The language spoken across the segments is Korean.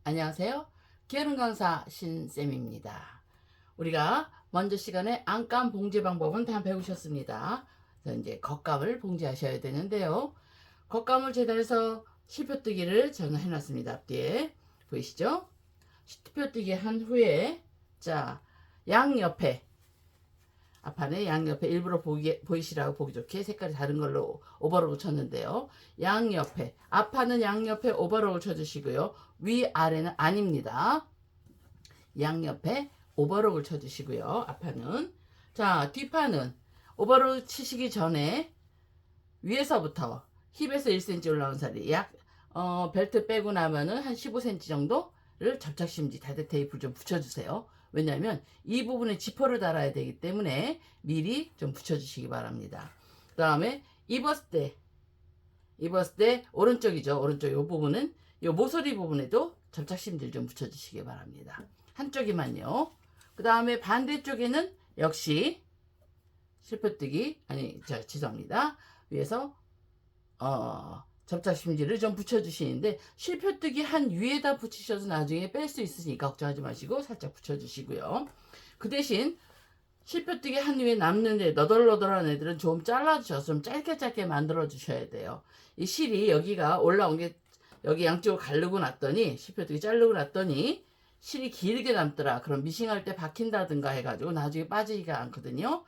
안녕하세요. 게으른 강사 신쌤입니다. 우리가 먼저 시간에 안감 봉제 방법은 다 배우셨습니다. 그래서 이제 겉감을 봉제하셔야 되는데요. 겉감을 재단해서 실표뜨기를 저는 해놨습니다. 앞뒤에 보이시죠? 실표뜨기 한 후에 자 양옆에 앞판에 양옆에 일부러 보이시라고 보기 좋게 색깔이 다른 걸로 오버록을 쳤는데요. 양옆에 앞판은 양옆에 오버록을 쳐주시고요. 위아래는 아닙니다. 양옆에 오버록을 쳐주시고요. 앞판은 자 뒷판은 오버록 치시기 전에 위에서부터 힙에서 1cm 올라온 살이 벨트 빼고 나면은 한 15cm 정도를 접착심지 다대 테이프를 좀 붙여주세요. 왜냐하면 이 부분에 지퍼를 달아야 되기 때문에 미리 좀 붙여주시기 바랍니다. 그 다음에 입었을 때 오른쪽이죠. 오른쪽 이 부분은 이 모서리 부분에도 접착심지를 좀 붙여주시기 바랍니다. 한쪽이만요. 그 다음에 반대쪽에는 역시 실표뜨기 죄송합니다. 위에서 접착심지를 좀 붙여주시는데 실표뜨기 한 위에다 붙이셔서 나중에 뺄 수 있으니까 걱정하지 마시고 살짝 붙여주시고요. 그 대신 실표뜨기 한 위에 남는데 너덜너덜한 애들은 좀 잘라주셔서 좀 짧게 만들어 주셔야 돼요. 이 실이 여기가 올라온 게 여기 양쪽을 가르고 났더니 실표뜨기 자르고 났더니 실이 길게 남더라. 그럼 미싱할 때 박힌다든가 해가지고 나중에 빠지기가 않거든요.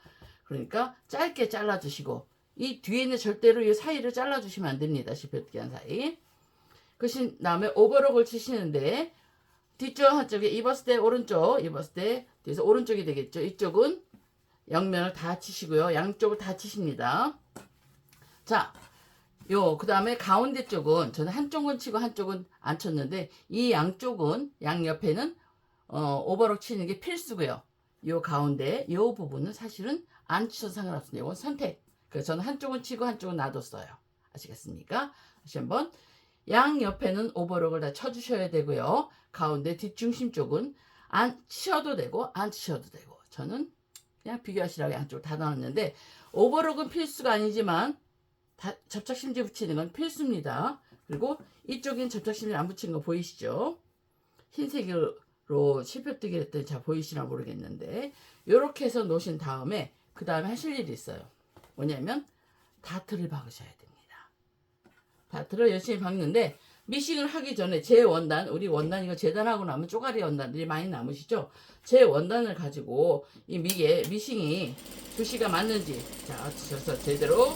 그러니까 짧게 잘라주시고 이 뒤에는 절대로 이 사이를 잘라주시면 안 됩니다. 실표뜨기 한 사이. 그 다음에 오버록을 치시는데 뒤쪽 한쪽에 입었을 때 오른쪽, 입었을 때 뒤에서 오른쪽이 되겠죠. 이쪽은 옆면을 다 치시고요. 양쪽을 다 치십니다. 자, 그 다음에 가운데 쪽은 저는 한쪽은 치고 한쪽은 안 쳤는데 이 양쪽은 양옆에는 오버록 치는 게 필수고요. 요 가운데 요 부분은 사실은 안 치셔도 상관없습니다. 이건 선택. 그래서 저는 한쪽은 치고 한쪽은 놔뒀어요. 아시겠습니까? 다시 한번 양옆에는 오버록을 다 쳐주셔야 되고요. 가운데 뒷중심 쪽은 안 치셔도 되고 안 치셔도 되고 저는 그냥 비교하시라고 양쪽을 다 넣었는데 오버록은 필수가 아니지만 접착심지 붙이는 건 필수입니다. 그리고 이쪽엔 접착심지 안 붙인 거 보이시죠? 흰색으로 실표뜨기 했더니 잘 보이시나 모르겠는데 이렇게 해서 놓으신 다음에 그 다음에 하실 일이 있어요. 뭐냐면 다트를 박으셔야 됩니다. 다트를 열심히 박는데 미싱을 하기 전에 제 원단, 우리 원단 이거 재단하고 나면 쪼가리 원단들이 많이 남으시죠? 제 원단을 가지고 이 미싱이 붓이가 맞는지 자 치셔서 제대로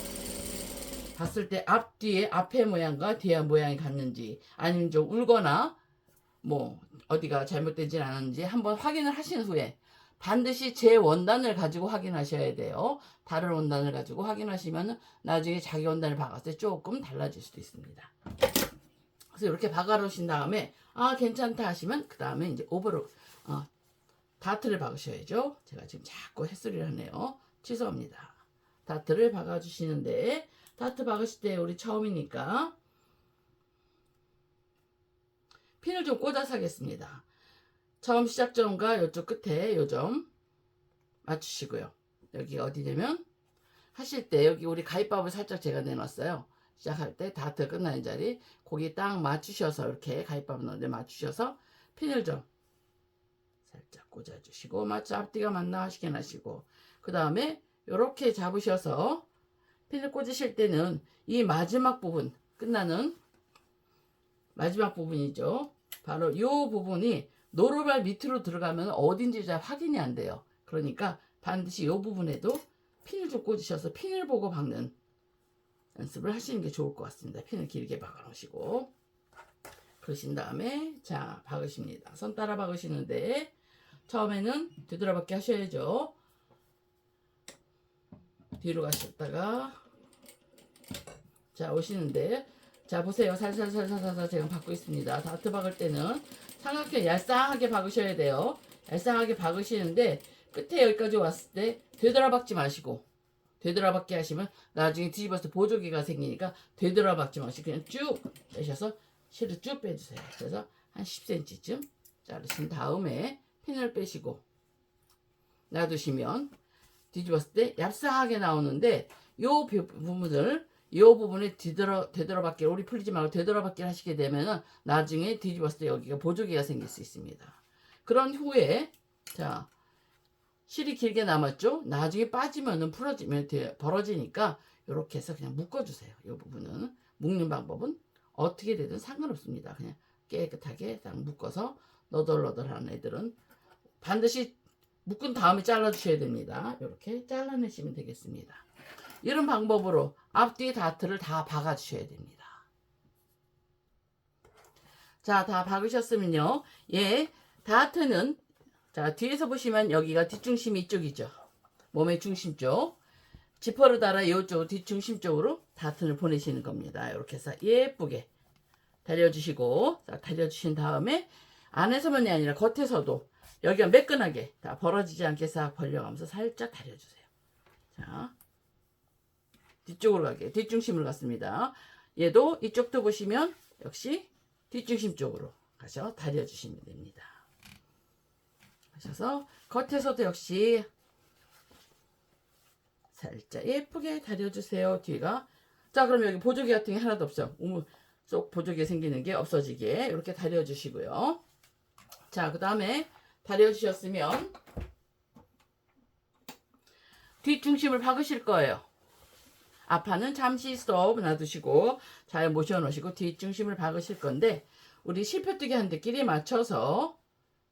봤을 때 앞뒤에 앞에 모양과 뒤에 모양이 같는지 아니면 좀 울거나 뭐 어디가 잘못되진 않았는지 한번 확인을 하신 후에 반드시 제 원단을 가지고 확인하셔야 돼요. 다른 원단을 가지고 확인하시면 나중에 자기 원단을 박았을 때 조금 달라질 수도 있습니다. 그래서 이렇게 박아 놓으신 다음에 괜찮다 하시면 그 다음에 이제 오버록 다트를 박으셔야죠. 제가 지금 자꾸 햇소리를 하네요. 취소합니다. 다트를 박아 주시는데 다트 박으실 때 우리 처음이니까 핀을 좀 꽂아서 하겠습니다. 처음 시작점과 이쪽 끝에 요점 맞추시고요. 여기가 어디냐면 하실 때 여기 우리 가위밥을 살짝 제가 내놨어요. 시작할 때 다트 끝나는 자리 거기 딱 맞추셔서 이렇게 가위밥 넣는데 맞추셔서 핀을 좀 살짝 꽂아주시고 마치 앞뒤가 맞나 확인하시고 그 다음에 이렇게 잡으셔서 핀을 꽂으실 때는 이 마지막 부분 끝나는 마지막 부분이죠. 바로 이 부분이 노루발 밑으로 들어가면 어딘지 잘 확인이 안 돼요. 그러니까 반드시 이 부분에도 핀을 좀 꽂으셔서 핀을 보고 박는 연습을 하시는 게 좋을 것 같습니다. 핀을 길게 박아 놓으시고 그러신 다음에 자 박으십니다. 손 따라 박으시는데 처음에는 뒤돌아박기 하셔야죠. 뒤로 가셨다가 자 오시는데 자 보세요. 살살살살살 제가 박고 있습니다. 다트 박을 때는 삼각형 얄쌍하게 박으셔야 돼요. 얄쌍하게 박으시는데 끝에 여기까지 왔을 때 되돌아박지 마시고 되돌아박기 하시면 나중에 뒤집어서 보조개가 생기니까 되돌아박지 마시고 그냥 쭉 빼셔서 실을 쭉 빼주세요. 그래서 한 10cm쯤 자르신 다음에 핀을 빼시고 놔두시면 뒤집었을 때 얍상하게 나오는데 요 부분을 이 부분에 되돌아받기를, 우리 풀리지 말고 되돌아받기를 하시게 되면은 나중에 뒤집었을 때 여기가 보조개가 생길 수 있습니다. 그런 후에 자, 실이 길게 남았죠? 나중에 빠지면은 풀어지면 벌어지니까 이렇게 해서 그냥 묶어주세요. 이 부분은 묶는 방법은 어떻게 되든 상관없습니다. 그냥 깨끗하게 딱 묶어서 너덜너덜한 애들은 반드시 묶은 다음에 잘라주셔야 됩니다. 이렇게 잘라내시면 되겠습니다. 이런 방법으로 앞뒤 다트를 다 박아주셔야 됩니다. 자, 다 박으셨으면요. 예, 다트는 자, 뒤에서 보시면 여기가 뒷중심이 이쪽이죠. 몸의 중심 쪽. 지퍼를 달아 이쪽 뒷중심 쪽으로 다트를 보내시는 겁니다. 이렇게 해서 예쁘게 다려주시고, 자, 다려주신 다음에 안에서만이 아니라 겉에서도 여기가 매끈하게 다 벌어지지 않게 싹 벌려가면서 살짝 다려주세요. 자, 뒤쪽으로 가게 뒷중심으로 갔습니다. 얘도 이쪽도 보시면 역시 뒷중심 쪽으로 가서 다려주시면 됩니다. 하셔서 겉에서도 역시 살짝 예쁘게 다려주세요. 뒤가. 자, 그럼 여기 보조개 같은 게 하나도 없어. 쏙 보조개 생기는 게 없어지게 이렇게 다려주시고요. 자, 그 다음에 다려주셨으면 뒷중심을 박으실 거예요. 앞판은 잠시 스톱 놔두시고 잘 모셔 놓으시고 뒷중심을 박으실 건데, 우리 실표뜨기 한 데끼리 맞춰서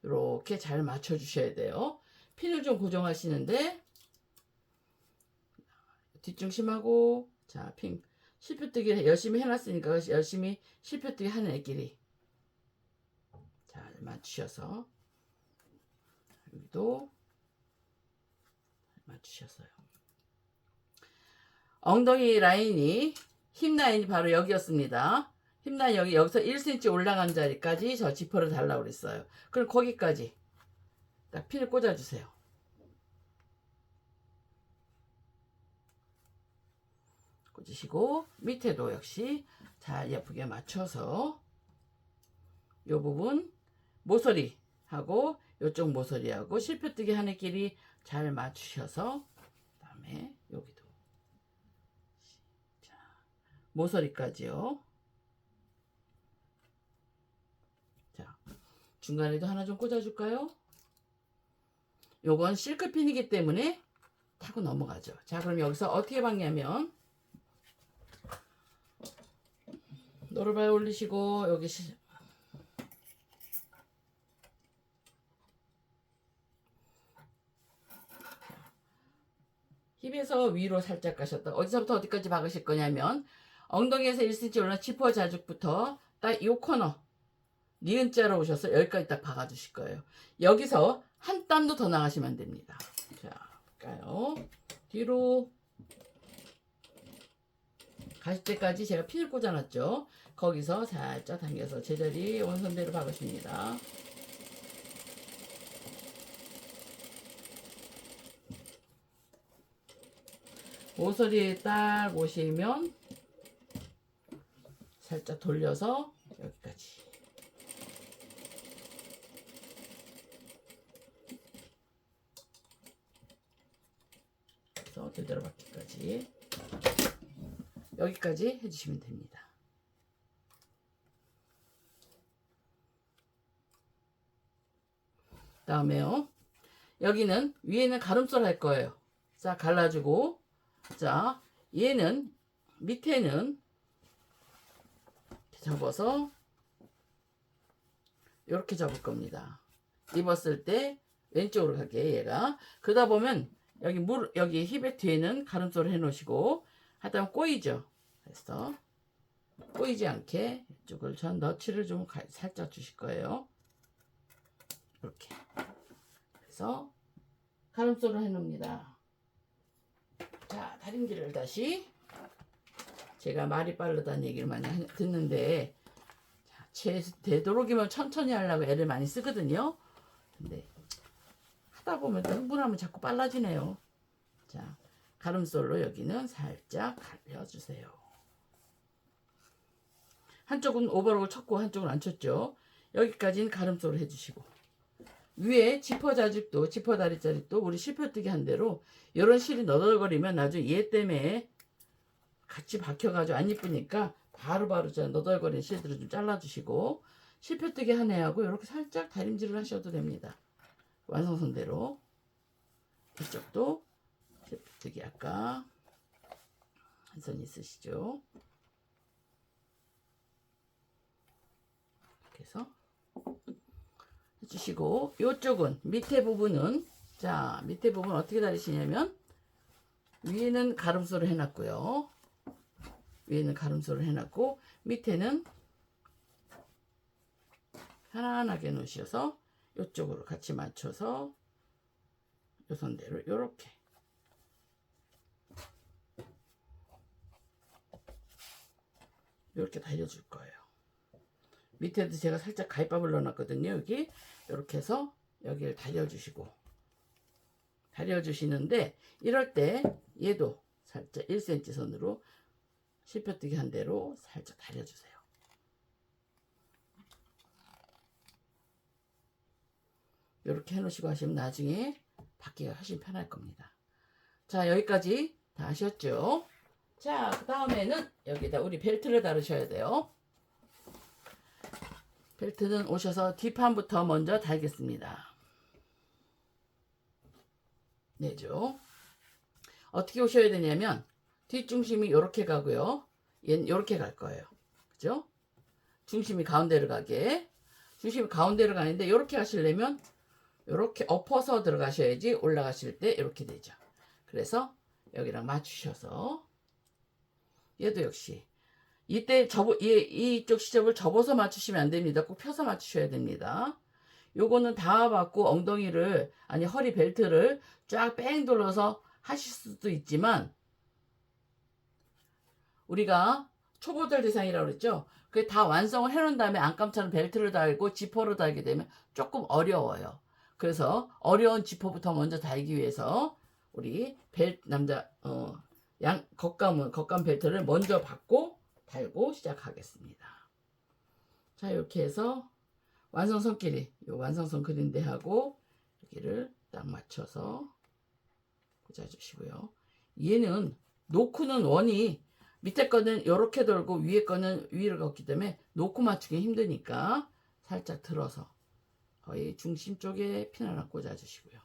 이렇게 잘 맞춰 주셔야 돼요. 핀을 좀 고정하시는데 뒷중심하고 자, 핀 실표뜨기 열심히 해놨으니까 열심히 실표뜨기 하는 애끼리 잘 맞추셔서 여기도 맞추셨어요. 엉덩이 라인이 힙 라인이 바로 여기였습니다. 힙 라인 여기서 1cm 올라간 자리까지 저 지퍼를 달라고 그랬어요. 그럼 거기까지 딱 핀을 꽂아주세요. 꽂으시고 밑에도 역시 잘 예쁘게 맞춰서 이 부분 모서리하고 이쪽 모서리하고 실표뜨기 하늘끼리 잘 맞추셔서 그다음에 여기도 자, 모서리까지요. 자, 중간에도 하나 좀 꽂아줄까요? 요건 실크핀이기 때문에 타고 넘어가죠. 자, 그럼 여기서 어떻게 박냐면 노루발 올리시고 여기 힙에서 위로 살짝 가셨다. 어디서부터 어디까지 박으실 거냐면 엉덩이에서 1cm 올라간 지퍼 자죽부터 딱 이 코너 니은자로 오셔서 여기까지 딱 박아주실 거예요. 여기서 한 땀도 더 나가시면 됩니다. 자, 볼까요? 뒤로 가실 때까지 제가 핀을 꽂아놨죠. 거기서 살짝 당겨서 제자리 원선대로 박으십니다. 모서리에 딱 오시면 살짝 돌려서 여기까지 그래서 되돌아받기까지 여기까지 해주시면 됩니다. 다음에요. 여기는 위에는 가름솔 할 거예요. 자, 갈라주고 자, 얘는 밑에는 접어서 이렇게 접을 겁니다. 입었을 때 왼쪽으로 가게 얘가. 그러다 보면 여기 힙의 뒤에는 가름솔을 해 놓으시고 하다 보면 꼬이죠. 그래서 꼬이지 않게 이쪽을 전 너치를 좀 살짝 주실 거예요. 이렇게. 그래서 가름솔을 해 놓습니다. 자, 다림질을 다시. 제가 말이 빠르다는 얘기를 많이 듣는데 되도록이면 천천히 하려고 애를 많이 쓰거든요. 근데 하다 보면 또 흥분하면 자꾸 빨라지네요. 자, 가름솔로 여기는 살짝 갈려주세요. 한쪽은 오버록을 쳤고 한쪽은 안 쳤죠. 여기까지는 가름솔을 해주시고 위에 지퍼 자죽도 지퍼 다리자리도 우리 실표뜨기 한 대로 이런 실이 너덜거리면 나중에 얘 때문에 같이 박혀가지고 안 이쁘니까 바로바로 저 너덜거리는 실들을 좀 잘라주시고 실표뜨기 한 애하고 이렇게 살짝 다림질을 하셔도 됩니다. 완성선대로 이쪽도 실표뜨기 아까 한 선 있으시죠? 이렇게 해서 해주시고 이쪽은 밑에 부분은 자 밑에 부분 어떻게 다리시냐면 위에는 가름소를 해놨고요. 위에는 가름소를 해놨고 밑에는 편안하게 놓으셔서 이쪽으로 같이 맞춰서 요 선대로 요렇게 달려줄 거예요. 밑에도 제가 살짝 가위밥을 넣어놨거든요. 여기 이렇게 해서 여기를 달려주시는데 이럴 때 얘도 살짝 1cm 선으로 실표뜨기 한 대로 살짝 달려주세요. 이렇게 해놓으시고 하시면 나중에 받기가 훨씬 편할 겁니다. 자 여기까지 다 하셨죠? 자 그 다음에는 여기다 우리 벨트를 다루셔야 돼요. 벨트는 오셔서 뒷판부터 먼저 달겠습니다. 내죠. 어떻게 오셔야 되냐면 뒷중심이 이렇게 가고요. 얘는 이렇게 갈 거예요. 그죠? 중심이 가운데로 가게. 중심이 가운데로 가는데 이렇게 하시려면 이렇게 엎어서 들어가셔야지 올라가실 때 이렇게 되죠. 그래서 여기랑 맞추셔서 얘도 역시 이때 이쪽 시접을 접어서 맞추시면 안 됩니다. 꼭 펴서 맞추셔야 됩니다. 요거는 다 받고 엉덩이를 아니 허리 벨트를 쫙 뺑 돌려서 하실 수도 있지만 우리가 초보들 대상이라고 그랬죠. 그게 다 완성을 해놓은 다음에 안감처럼 벨트를 달고 지퍼로 달게 되면 조금 어려워요. 그래서 어려운 지퍼부터 먼저 달기 위해서 우리 겉감 벨트를 먼저 받고 달고 시작하겠습니다. 자 이렇게 해서 완성선끼리 요 완성선 그린데하고 여기를 딱 맞춰서 꽂아주시고요. 얘는 노크는 원이 밑에 거는 이렇게 돌고 위에 거는 위로 걷기 때문에 노크 맞추기 힘드니까 살짝 들어서 거의 중심 쪽에 핀 하나 꽂아주시고요.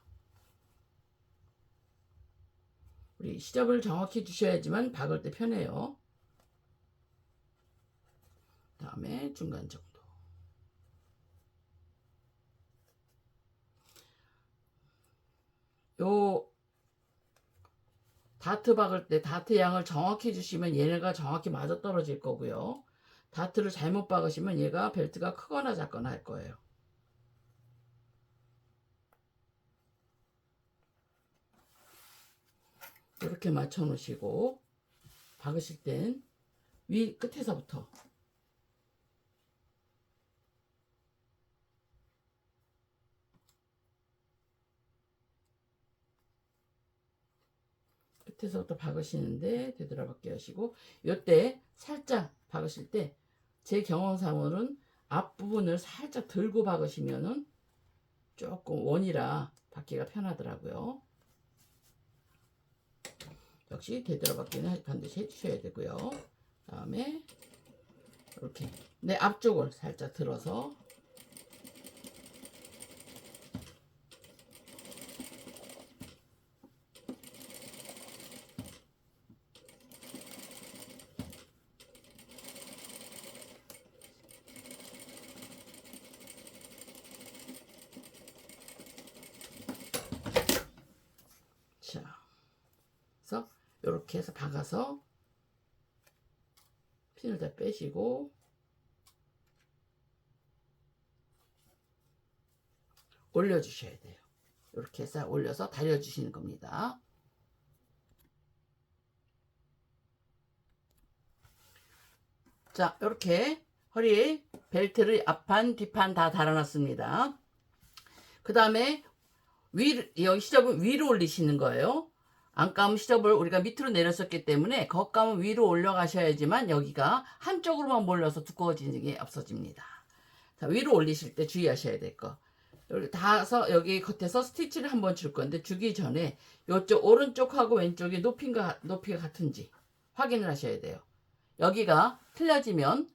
우리 시접을 정확히 주셔야지만 박을 때 편해요. 다음에 중간 정도. 요 다트 박을 때 다트 양을 정확히 주시면 얘네가 정확히 맞아 떨어질 거고요. 다트를 잘못 박으시면 얘가 벨트가 크거나 작거나 할 거예요. 이렇게 맞춰 놓으시고 박으실 땐 위 끝에서부터 박으시는데 되돌아박기 하시고 요때 살짝 박으실 때 제 경험상으로는 앞부분을 살짝 들고 박으시면은 조금 원이라 박기가 편하더라고요. 역시 되돌아박기는 반드시 해주셔야 되고요. 다음에 이렇게 내 앞쪽을 살짝 들어서 그래서 이렇게 해서 박아서 핀을 다 빼시고 올려주셔야 돼요. 이렇게 해서 올려서 달려주시는 겁니다. 자, 이렇게 허리에 벨트를 앞판, 뒷판 다 달아놨습니다. 그 다음에 여기 시접을 위로 올리시는 거예요. 안감 시접을 우리가 밑으로 내렸었기 때문에 겉감은 위로 올려가셔야지만 여기가 한쪽으로만 몰려서 두꺼워지는 게 없어집니다. 자, 위로 올리실 때 주의하셔야 될 거. 여기 다서 여기 겉에서 스티치를 한번 줄 건데 주기 전에 이쪽 오른쪽하고 왼쪽이 높이가 같은지 확인을 하셔야 돼요. 여기가 틀려지면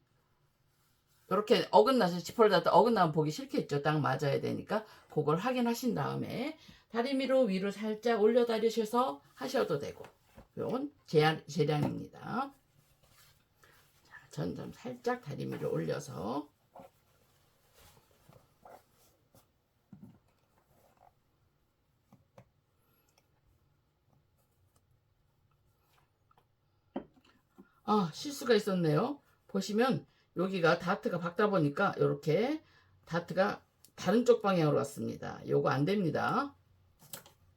이렇게 어긋나서 지퍼를 닫다 어긋나면 보기 싫겠죠. 딱 맞아야 되니까 그걸 확인하신 다음에 다리미로 위로 살짝 올려 다리셔서 하셔도 되고, 이건 재량입니다. 전 좀 살짝 다리미를 올려서 실수가 있었네요. 보시면 여기가 다트가 박다 보니까 이렇게 다트가 다른 쪽 방향으로 갔습니다. 요거 안 됩니다.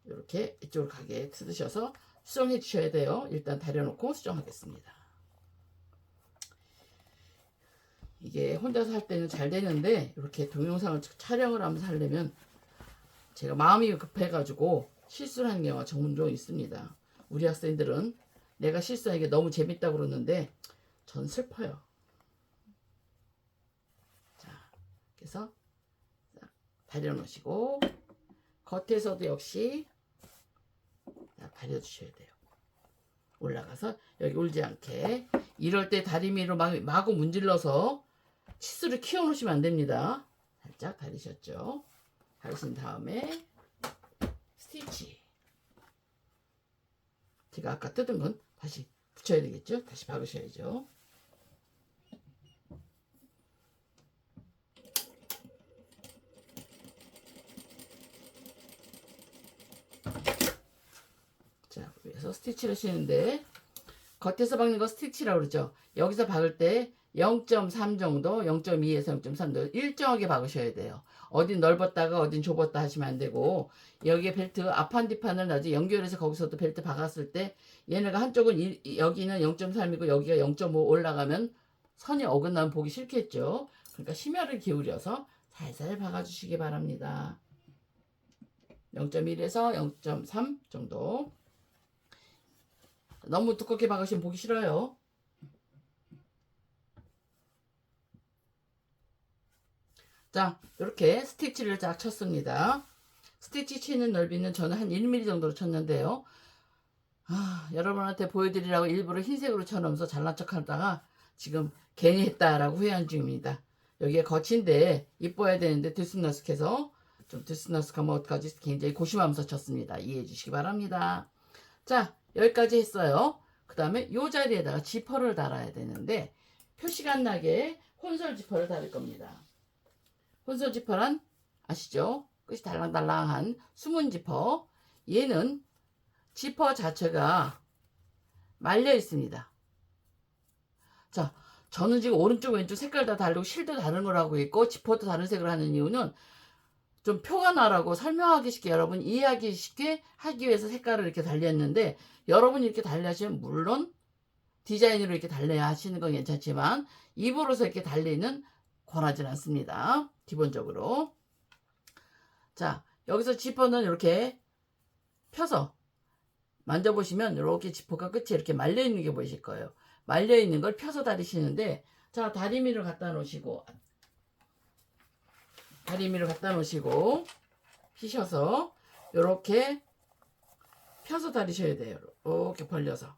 이렇게 이쪽으로 가게 뜯으셔서 수정해 주셔야 돼요. 일단 다려놓고 수정하겠습니다. 이게 혼자서 할 때는 잘 되는데 이렇게 동영상을 촬영을 하면서 하려면 제가 마음이 급해가지고 실수를 하는 경우가 종종 있습니다. 우리 학생들은 내가 실수하는 게 너무 재밌다고 그러는데 전 슬퍼요. 자, 그래서 다려놓으시고 겉에서도 역시 다려주셔야 돼요. 올라가서 여기 울지 않게. 이럴 때 다리미로 마구 문질러서 치수를 키워놓으시면 안 됩니다. 살짝 다리셨죠? 다리신 다음에 스티치. 제가 아까 뜯은 건 다시 붙여야 되겠죠? 다시 박으셔야죠. 자, 위에서 스티치를 하시는데 겉에서 박는 거 스티치라고 그러죠. 여기서 박을 때 0.3 정도, 0.2에서 0.3 정도 일정하게 박으셔야 돼요. 어딘 넓었다가 어딘 좁았다 하시면 안 되고, 여기에 벨트 앞판 뒷판을 나중에 연결해서 거기서도 벨트 박았을 때 얘네가 한쪽은 여기는 0.3이고 여기가 0.5 올라가면 선이 어긋나면 보기 싫겠죠. 그러니까 심혈을 기울여서 살살 박아주시기 바랍니다. 0.1에서 0.3 정도. 너무 두껍게 박으시면 보기 싫어요. 자, 이렇게 스티치를 쫙 쳤습니다. 스티치 치는 넓이는 저는 한 1mm 정도로 쳤는데요. 여러분한테 보여드리라고 일부러 흰색으로 쳐놓으면서 잘난 척 하다가 지금 괜히 했다라고 후회한 중입니다. 여기에 거친데 이뻐야 되는데 들쑥날쑥해서 좀 들쑥날쑥하면 어떡하지 굉장히 고심하면서 쳤습니다. 이해해 주시기 바랍니다. 자, 여기까지 했어요. 그 다음에 이 자리에다가 지퍼를 달아야 되는데 표시가 안 나게 혼설 지퍼를 달을 겁니다. 혼설 지퍼란 아시죠? 끝이 달랑달랑한 숨은 지퍼. 얘는 지퍼 자체가 말려 있습니다. 자, 저는 지금 오른쪽 왼쪽 색깔 다 다르고 실도 다른 걸 하고 있고 지퍼도 다른 색을 하는 이유는 좀 표가 나라고 설명하기 쉽게 여러분 이해하기 쉽게 하기 위해서 색깔을 이렇게 달렸는데, 여러분이 이렇게 달리하시면 물론 디자인으로 이렇게 달려야 하시는 건 괜찮지만 입으로서 이렇게 달리는 권하지는 않습니다. 기본적으로. 자, 여기서 지퍼는 이렇게 펴서 만져보시면 이렇게 지퍼가 끝이 이렇게 말려있는 게 보이실 거예요. 말려있는 걸 펴서 다리시는데, 자, 다리미를 갖다 놓으시고 피셔서 이렇게 펴서 다리셔야 돼요. 이렇게 벌려서.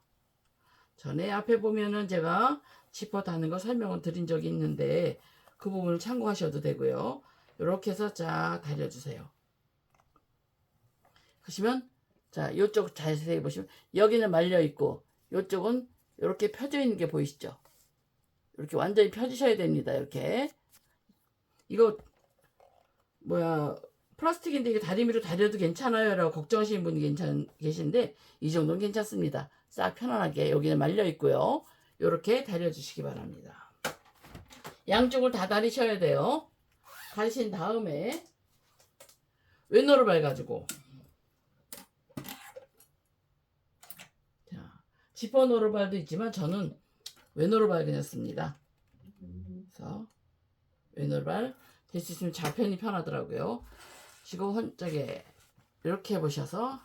전에 앞에 보면은 제가 지퍼 다는 거 설명을 드린 적이 있는데 그 부분을 참고하셔도 되고요. 이렇게 해서 쫙 다려주세요. 그러시면 자, 이쪽 자세히 보시면 여기는 말려 있고 이쪽은 이렇게 펴져 있는 게 보이시죠? 이렇게 완전히 펴주셔야 됩니다. 이렇게. 이거 플라스틱인데 이게 다리미로 다려도 괜찮아요 라고 걱정하시는 분이 계신데 이 정도는 괜찮습니다. 싹 편안하게 여기는 말려 있고요. 이렇게 다려주시기 바랍니다. 양쪽을 다 다리셔야 돼요. 다리신 다음에 왼오른발 가지고 자, 지퍼 오른발도 있지만 저는 왼오른발 그냥 씁니다. 그래서 왼오른발 될 수 있으면 좌편이 편하더라고요. 지금 저게 이렇게 해보셔서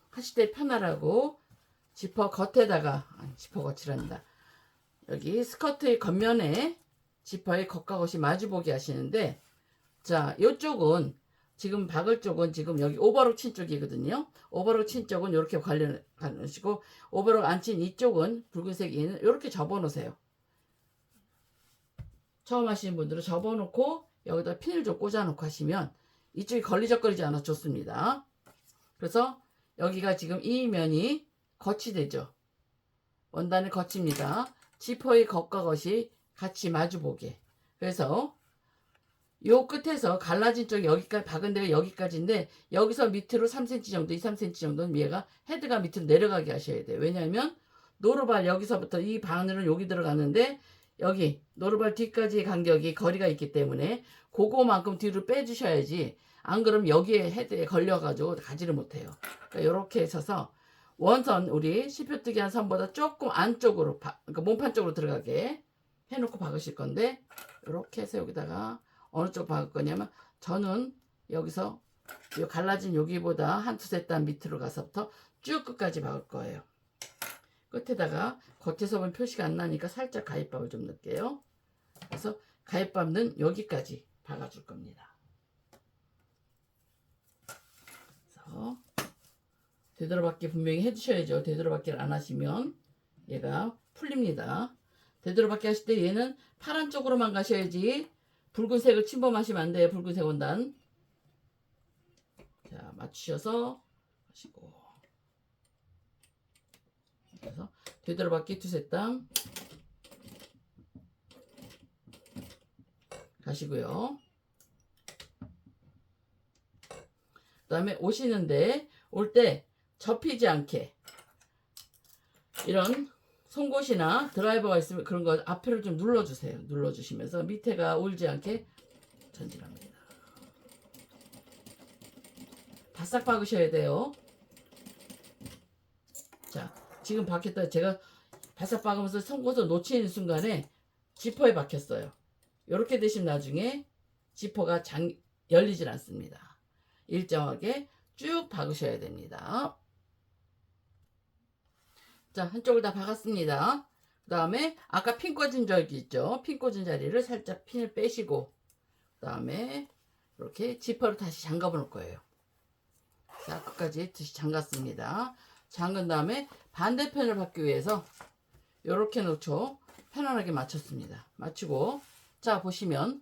하실 때 편하라고 지퍼 겉에다가 지퍼 겉이란다. 여기 스커트의 겉면에 지퍼의 겉과 겉이 마주보게 하시는데, 자, 이쪽은 지금 박을 쪽은 지금 여기 오버록 친 쪽이거든요. 오버록 친 쪽은 이렇게 관련하시고 오버록 안 친 이쪽은 붉은색이 이렇게 접어놓으세요. 처음 하시는 분들은 접어놓고 여기다 핀을 좀 꽂아놓고 하시면 이쪽이 걸리적거리지 않아 좋습니다. 그래서 여기가 지금 이 면이 겉이 되죠. 원단의 겉입니다. 지퍼의 겉과 겉이 같이 마주보게. 그래서 요 끝에서 갈라진 쪽이 여기까지 박은 데가 여기까지인데 여기서 밑으로 3cm 정도, 2, 3cm 정도는 얘가 헤드가 밑으로 내려가게 하셔야 돼요. 왜냐하면 노루발 여기서부터 이 바늘은 여기 들어가는데 여기 노루발 뒤까지의 간격이 거리가 있기 때문에 그거만큼 뒤로 빼주셔야지 안 그러면 여기에 헤드에 걸려가지고 가지를 못해요. 그러니까 이렇게 있어서 원선 우리 실표뜨기 한 선보다 조금 안쪽으로 그러니까 몸판 쪽으로 들어가게 해놓고 박으실 건데 이렇게 해서 여기다가 어느 쪽 박을 거냐면 저는 여기서 요 갈라진 여기보다 한 두세 단 밑으로 가서부터 쭉 끝까지 박을 거예요. 끝에다가 겉에서 보면 표시가 안 나니까 살짝 가위밥을 좀 넣을게요. 그래서 가위밥은 여기까지 박아줄 겁니다. 그래서 되돌아박기 분명히 해주셔야죠. 되돌아박기를 안 하시면 얘가 풀립니다. 되돌아박기 하실 때 얘는 파란 쪽으로만 가셔야지 붉은색을 침범하시면 안 돼요. 붉은색 원단. 자, 맞추셔서 하시고. 그래서 되돌아박기 두세 땅 가시고요. 그 다음에 오시는데 올 때 접히지 않게 이런 송곳이나 드라이버가 있으면 그런 거 앞에를 좀 눌러주세요. 눌러주시면서 밑에가 울지 않게 전진합니다. 바싹 박으셔야 돼요. 자, 지금 박혔다. 제가 바싹 박으면서 송곳을 놓치는 순간에 지퍼에 박혔어요. 이렇게 되시면 나중에 지퍼가 열리질 않습니다. 일정하게 쭉 박으셔야 됩니다. 자, 한쪽을 다 박았습니다. 그 다음에 아까 핀 꽂은 저기 있죠. 핀 꽂은 자리를 살짝 핀을 빼시고 그 다음에 이렇게 지퍼를 다시 잠가 볼 거예요. 자, 끝까지 다시 잠갔습니다. 잠근 다음에 반대편을 받기 위해서 이렇게 놓죠. 편안하게 맞췄습니다. 맞추고 자, 보시면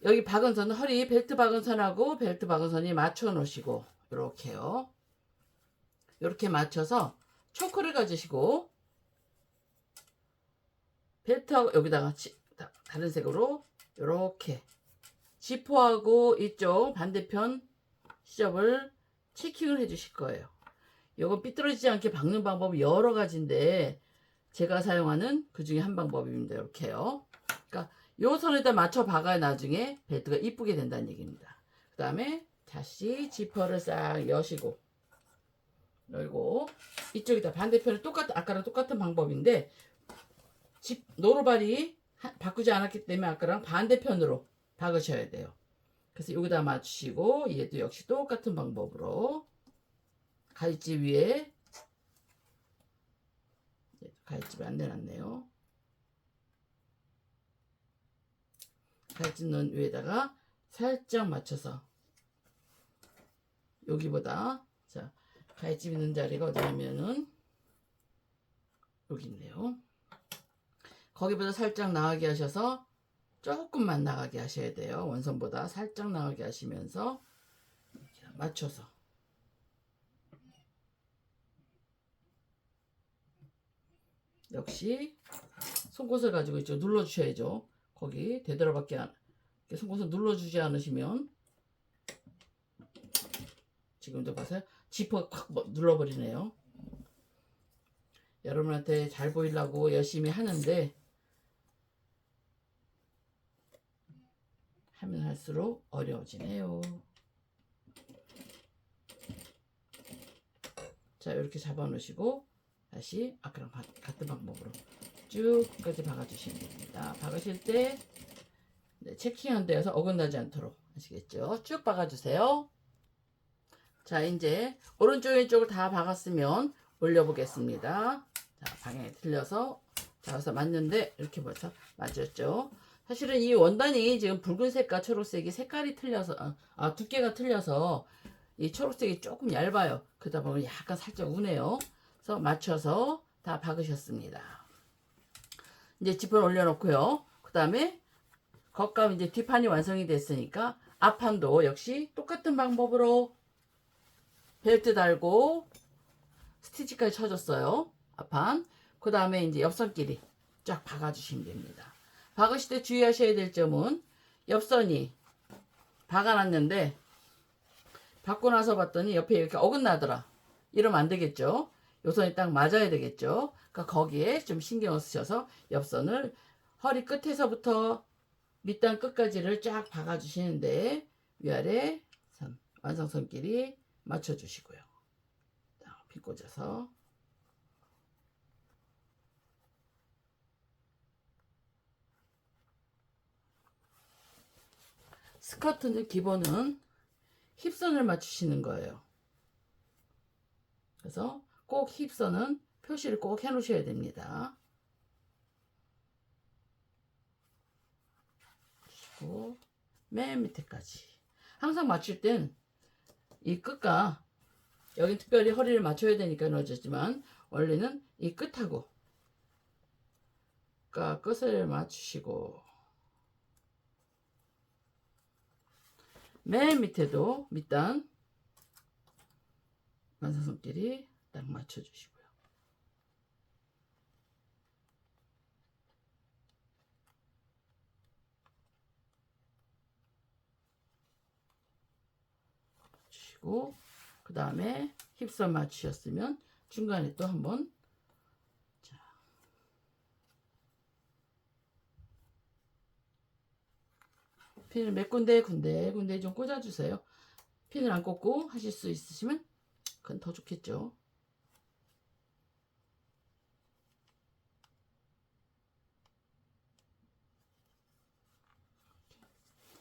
여기 박은 선은 허리 벨트 박은 선하고 벨트 박은 선이 맞춰 놓으시고 이렇게요. 이렇게 맞춰서 초크를 가지시고 벨트하고 여기다가 다른 색으로 이렇게 지퍼하고 이쪽 반대편 시접을 체킹을 해 주실 거예요. 이거 삐뚤어지지 않게 박는 방법이 여러 가지인데 제가 사용하는 그 중에 한 방법입니다. 이렇게요. 그러니까 요 선에다 맞춰 박아야 나중에 벨트가 이쁘게 된다는 얘기입니다. 그 다음에 다시 지퍼를 싹 여시고 열고 이쪽에다 반대편을 아까랑 똑같은 방법인데 노루발이 바꾸지 않았기 때문에 아까랑 반대편으로 박으셔야 돼요. 그래서 여기다 맞추시고 얘도 역시 똑같은 방법으로 가위집 위에 가위집을 안 내놨네요. 가위집 넣은 위에다가 살짝 맞춰서 여기보다 자 가위집 있는 자리가 어디냐면은 여기 있네요. 거기보다 살짝 나가게 하셔서 조금만 나가게 하셔야 돼요. 원선보다 살짝 나가게 하시면서 이렇게 맞춰서 역시 송곳을 가지고 있죠. 눌러주셔야죠. 거기 되돌아박기 송곳을 눌러주지 않으시면 지금도 봐서요. 지퍼가 콱 눌러버리네요. 여러분한테 잘 보이려고 열심히 하는데 하면 할수록 어려워지네요. 자, 이렇게 잡아 놓으시고 다시 아까랑 같은 방법으로 쭉 끝까지 박아주시면 됩니다. 박으실 때 체킹한 데에서 어긋나지 않도록 아시겠죠? 쭉 박아주세요. 자, 이제 오른쪽 왼쪽을 다 박았으면 올려보겠습니다. 자, 방향이 틀려서 자, 여기서 맞는데 이렇게 벌써 맞았죠? 사실은 이 원단이 지금 붉은색과 초록색이 색깔이 틀려서 두께가 틀려서 이 초록색이 조금 얇아요. 그러다 보면 약간 살짝 우네요. 그래서 맞춰서 다 박으셨습니다. 이제 지퍼를 올려놓고요. 그 다음에 겉감 이제 뒷판이 완성이 됐으니까 앞판도 역시 똑같은 방법으로 벨트 달고 스티치까지 쳐줬어요. 앞판. 그 다음에 이제 옆선끼리 쫙 박아주시면 됩니다. 박으실 때 주의하셔야 될 점은 옆선이 박아놨는데 박고 나서 봤더니 옆에 이렇게 어긋나더라. 이러면 안 되겠죠. 요선이 딱 맞아야 되겠죠. 그러니까 거기에 좀 신경을 쓰셔서 옆선을 허리 끝에서부터 밑단 끝까지를 쫙 박아주시는데 위아래 선, 완성선끼리 맞춰주시고요. 빗 꽂아서 스커트는 기본은 힙선을 맞추시는 거예요. 그래서 꼭 힙선은 표시를 꼭 해 놓으셔야 됩니다. 그리고 맨 밑에까지 항상 맞출 땐 이 끝과 여긴 특별히 허리를 맞춰야 되니까 넣어주지만 원래는 이 끝하고 끝을 맞추시고 맨 밑에도 밑단 완성선끼리 딱 맞춰주시고요. 주시고 그 다음에 힙선 맞추셨으면 중간에 또 한번 핀을 몇 군데 좀 꽂아주세요. 핀을 안 꽂고 하실 수 있으시면 그건 더 좋겠죠.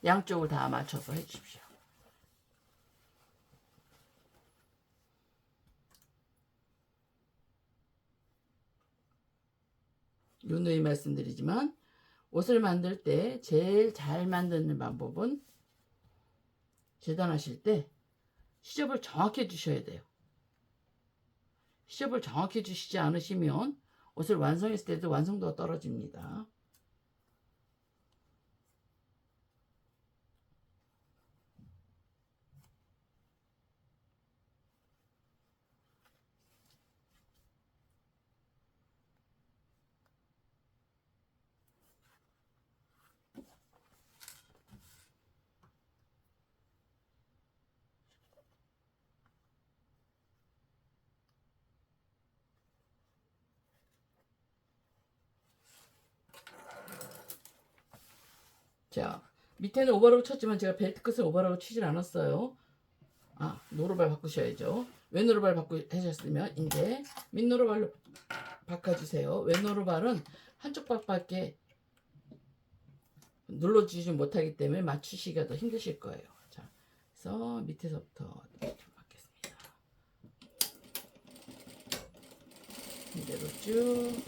양쪽을 다 맞춰서 해주십시오. 누누이 말씀드리지만 옷을 만들 때 제일 잘 만드는 방법은 재단하실 때 시접을 정확히 해주셔야 돼요. 시접을 정확히 해주시지 않으시면 옷을 완성했을 때도 완성도가 떨어집니다. 자, 밑에는 오버로그 쳤지만 제가 벨트 끝을 오버로그 치질 않았어요. 노루발 바꾸셔야죠. 왼노루발 하셨으면 이제 밑노루발로 바꿔주세요. 왼노루발은 한쪽 박밖에 눌러주지 못하기 때문에 맞추시기가 더 힘드실 거예요. 자, 그래서 밑에서부터 받겠습니다. 이대로 쭉.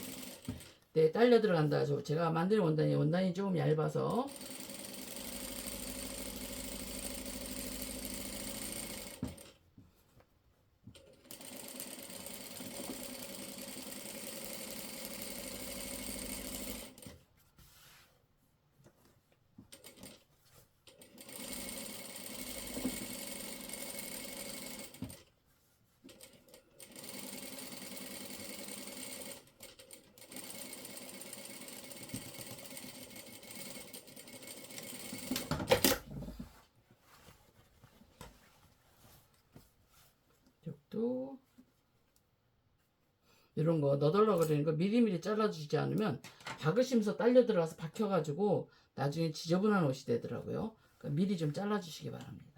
네, 딸려 들어간다. 제가 만드는 원단이 조금 얇아서 이쪽도 이런 거 너덜너 그러는 거 미리미리 잘라주지 않으면 박으시면서 딸려 들어가서 박혀가지고 나중에 지저분한 옷이 되더라고요. 그러니까 미리 좀 잘라주시기 바랍니다.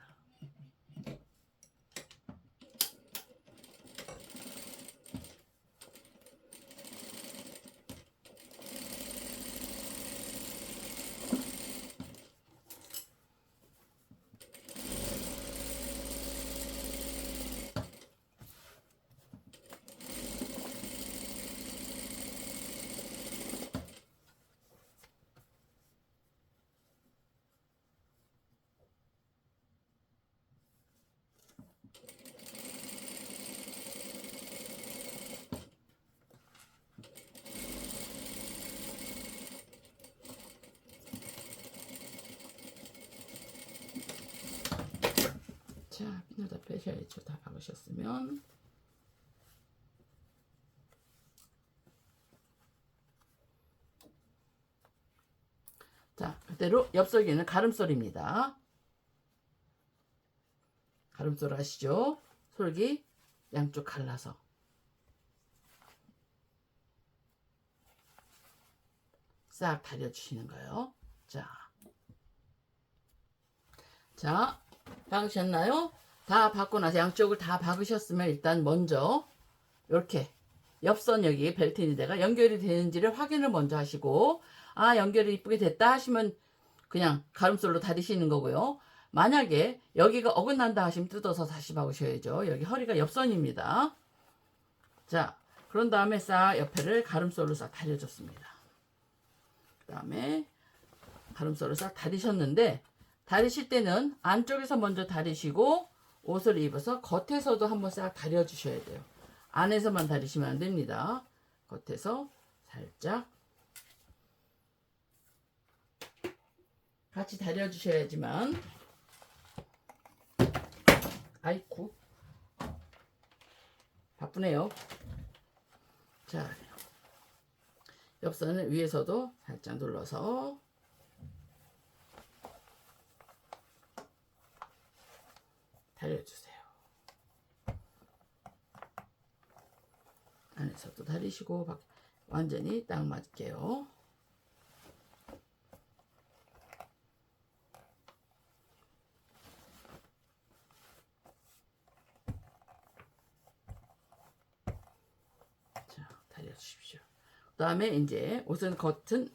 자, 비늘 다 빼셔야죠. 다 박으셨으면. 자, 그대로 엽서기는 가름솔입니다. 가름솔 아시죠? 솔기 양쪽 갈라서 싹 다려주시는 거예요. 자, 박으셨나요? 다 박고 나서 양쪽을 다 박으셨으면 일단 먼저 이렇게 옆선 여기 벨트 데가 연결이 되는지를 확인을 먼저 하시고, 아, 연결이 이쁘게 됐다 하시면 그냥 가름솔로 다리시는 거고요. 만약에 여기가 어긋난다 하시면 뜯어서 다시 박으셔야죠. 여기 허리가 옆선입니다. 자, 그런 다음에 싹 옆에를 가름솔로 싹 다려줬습니다. 그 다음에 가름솔로 싹 다리셨는데, 다리실 때는 안쪽에서 먼저 다리시고 옷을 입어서 겉에서도 한번 싹 다려주셔야 돼요. 안에서만 다리시면 안 됩니다. 겉에서 살짝 같이 다려주셔야지만. 아이쿠 바쁘네요. 자, 옆선을 위에서도 살짝 눌러서 다려주세요. 안에서도 다리시고 완전히 딱 맞게요. 자, 다려주십시오. 그 다음에 이제 옷은 겉은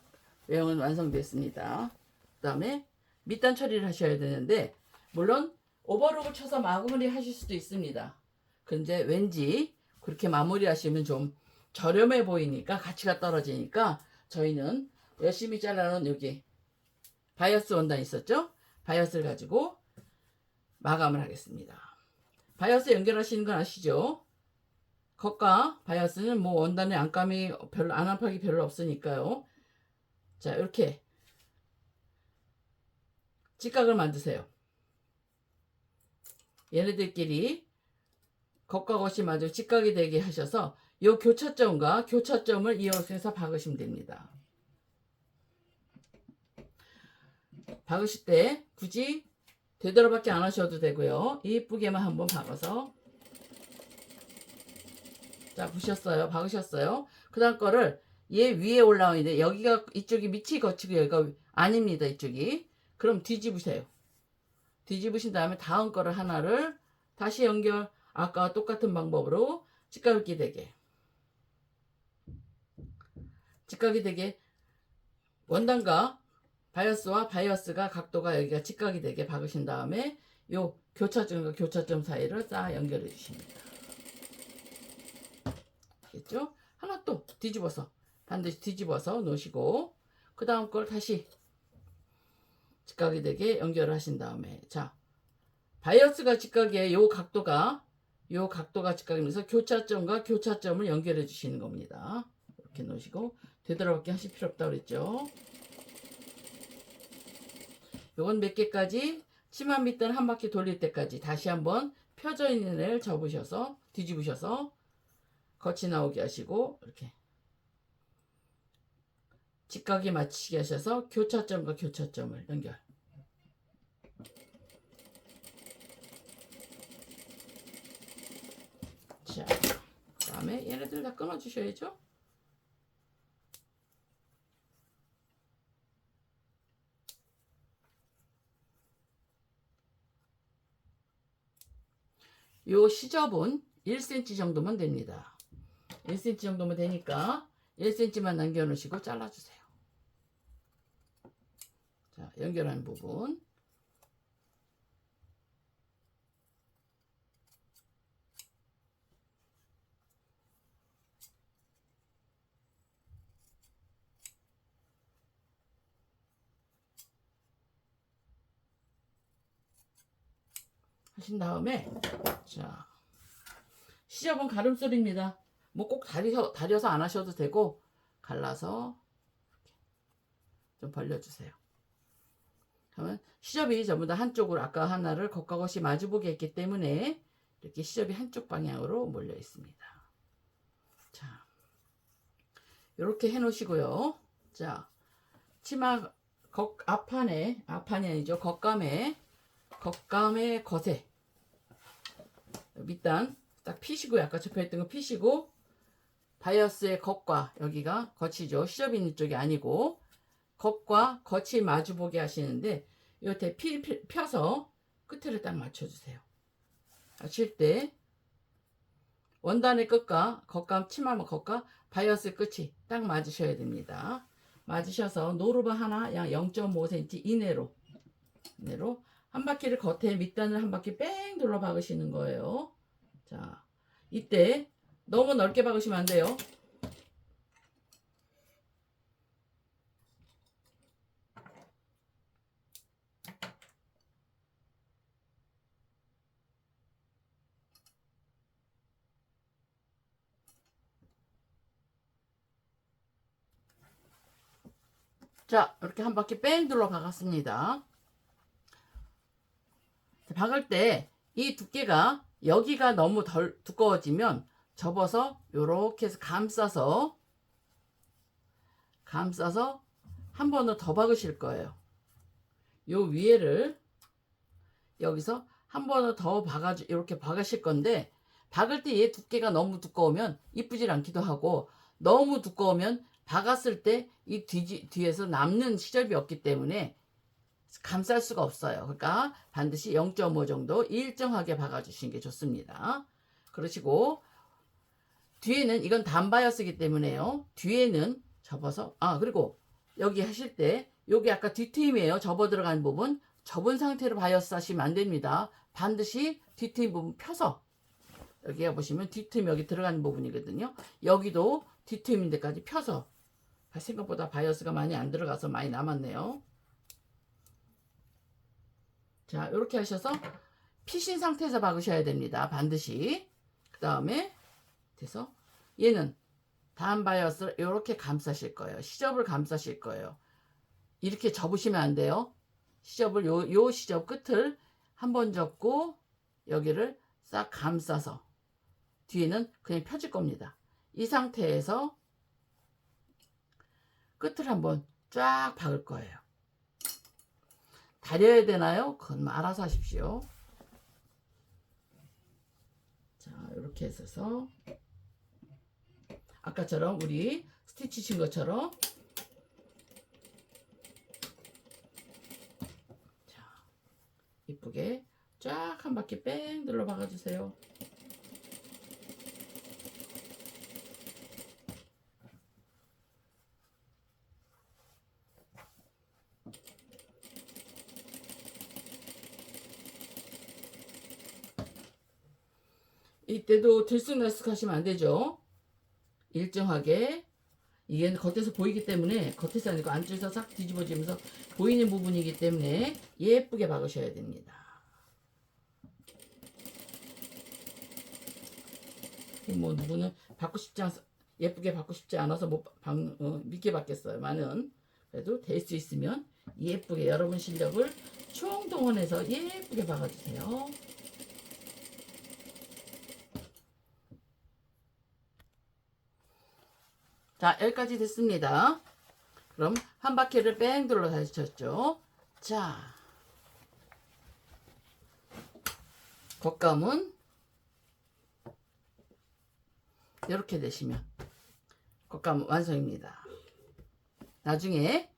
외형은 완성됐습니다. 그 다음에 밑단 처리를 하셔야 되는데, 물론 오버록을 쳐서 마무리 하실 수도 있습니다. 근데 왠지 그렇게 마무리 하시면 좀 저렴해 보이니까, 가치가 떨어지니까 저희는 열심히 잘라놓은 여기 바이어스 원단 있었죠? 바이어스를 가지고 마감을 하겠습니다. 바이어스 연결하시는 건 아시죠? 겉과 바이어스는 뭐 원단의 안감이 별로, 안압하기 별로 없으니까요. 자, 이렇게 직각을 만드세요. 얘네들끼리 겉과 겉이 마주 직각이 되게 하셔서 이 교차점과 교차점을 이어서 박으시면 됩니다. 박으실 때 굳이 되도록밖에 안 하셔도 되고요. 이쁘게만 한번 박아서, 자, 부셨어요. 박으셨어요. 그 다음 거를 얘 위에 올라와 있는데 여기가, 이쪽이 밑이 거치고 여기가 아닙니다. 이쪽이. 그럼 뒤집으세요. 뒤집으신 다음에 다음 거를 하나를 다시 연결, 아까와 똑같은 방법으로 직각이 되게 원단과 바이어스와 바이어스가 각도가 여기가 직각이 되게 박으신 다음에 요 교차점과 교차점 사이를 싹 연결해 주십니다. 알겠죠? 하나 또 뒤집어서, 반드시 뒤집어서 놓으시고, 그 다음 걸 다시 직각이 되게 연결을 하신 다음에, 자, 바이어스가 직각이에요. 요 각도가 직각이면서 교차점과 교차점을 연결해 주시는 겁니다. 이렇게 놓으시고, 되도록밖에 하실 필요 없다고 그랬죠. 요건 몇 개까지, 치마 밑단 한 바퀴 돌릴 때까지 다시 한번 펴져 있는 애를 접으셔서 뒤집으셔서 겉이 나오게 하시고, 이렇게 직각에 맞추게 하셔서 교차점과 교차점을 연결. 자, 그 다음에 얘네들 다 끊어 주셔야죠. 요 시접은 1cm 정도면 됩니다. 1cm 정도면 되니까 1cm만 남겨 놓으시고 잘라 주세요. 자, 연결한 부분. 하신 다음에, 자, 시접은 가름솔입니다. 뭐 꼭 다려서 안 하셔도 되고, 갈라서 좀 벌려주세요. 하면 시접이 전부 다 한쪽으로 아까 하나를 겉과 겉이 마주보게 했기 때문에 이렇게 시접이 한쪽 방향으로 몰려 있습니다. 자, 이렇게 해 놓으시고요. 자, 치마 앞판이 아니죠. 겉감에 겉에 밑단 딱 피시고 아까 접혀있던 거 피시고 바이어스의 겉과 여기가 겉이죠. 시접이 있는 쪽이 아니고 겉과 겉이 마주보게 하시는데 이렇게 펴서 끝을 딱 맞춰주세요. 하실 때 원단의 끝과 겉감 치마 겉과 바이어스 끝이 딱 맞으셔야 됩니다. 맞으셔서 노루바 하나 약 0.5cm 이내로 한 바퀴를 겉에 밑단을 한 바퀴 뺑 둘러 박으시는 거예요. 자, 이때 너무 넓게 박으시면 안 돼요. 자, 이렇게 한 바퀴 뺑 둘러 박았습니다. 박을 때 이 두께가 여기가 너무 덜 두꺼워지면 접어서 요렇게 해서 감싸서 한 번은 더 박으실 거예요. 요 위에를 여기서 한 번은 더 이렇게 박으실 건데 박을 때 얘 두께가 너무 두꺼우면 이쁘질 않기도 하고 너무 두꺼우면 박았을 때 이 뒤에서 남는 시접이 없기 때문에 감쌀 수가 없어요. 그러니까 반드시 0.5 정도 일정하게 박아주시는 게 좋습니다. 그러시고 뒤에는 이건 단바이어스이기 때문에요. 뒤에는 접어서 그리고 여기 하실 때 여기 아까 뒤트임이에요. 접어 들어간 부분 접은 상태로 바이어스 하시면 안 됩니다. 반드시 뒤트임 부분 펴서 여기가 보시면 뒤트임 여기 들어가는 부분이거든요. 여기도 뒤트임인 데까지 펴서 생각보다 바이어스가 많이 안 들어가서 많이 남았네요. 자, 이렇게 하셔서 피신 상태에서 박으셔야 됩니다. 반드시. 그 다음에 돼서 얘는 다음 바이어스를 이렇게 감싸실 거예요. 시접을 감싸실 거예요. 이렇게 접으시면 안 돼요. 시접을 요 시접 끝을 한번 접고 여기를 싹 감싸서 뒤에는 그냥 펴질 겁니다. 이 상태에서 끝을 한번 쫙 박을 거예요. 다려야 되나요? 그건 알아서 하십시오. 자, 이렇게 해서 아까처럼 우리 스티치 친 것처럼 자, 이쁘게 쫙 한 바퀴 뺑 눌러 박아주세요. 이때도 들쑥날쑥 하시면 안 되죠. 일정하게 이게 겉에서 보이기 때문에 겉에서 아니고 안쪽에서 싹 뒤집어지면서 보이는 부분이기 때문에 예쁘게 박으셔야 됩니다. 뭐 누구는 예쁘게 받고 싶지 않아서 믿게 받겠어요. 많은 그래도 될 수 있으면 예쁘게 여러분 실력을 총동원해서 예쁘게 박아주세요. 자, 여기까지 됐습니다. 그럼 한 바퀴를 뺑 둘러 다시 쳤죠. 자, 겉감은 이렇게 되시면 겉감 완성입니다. 나중에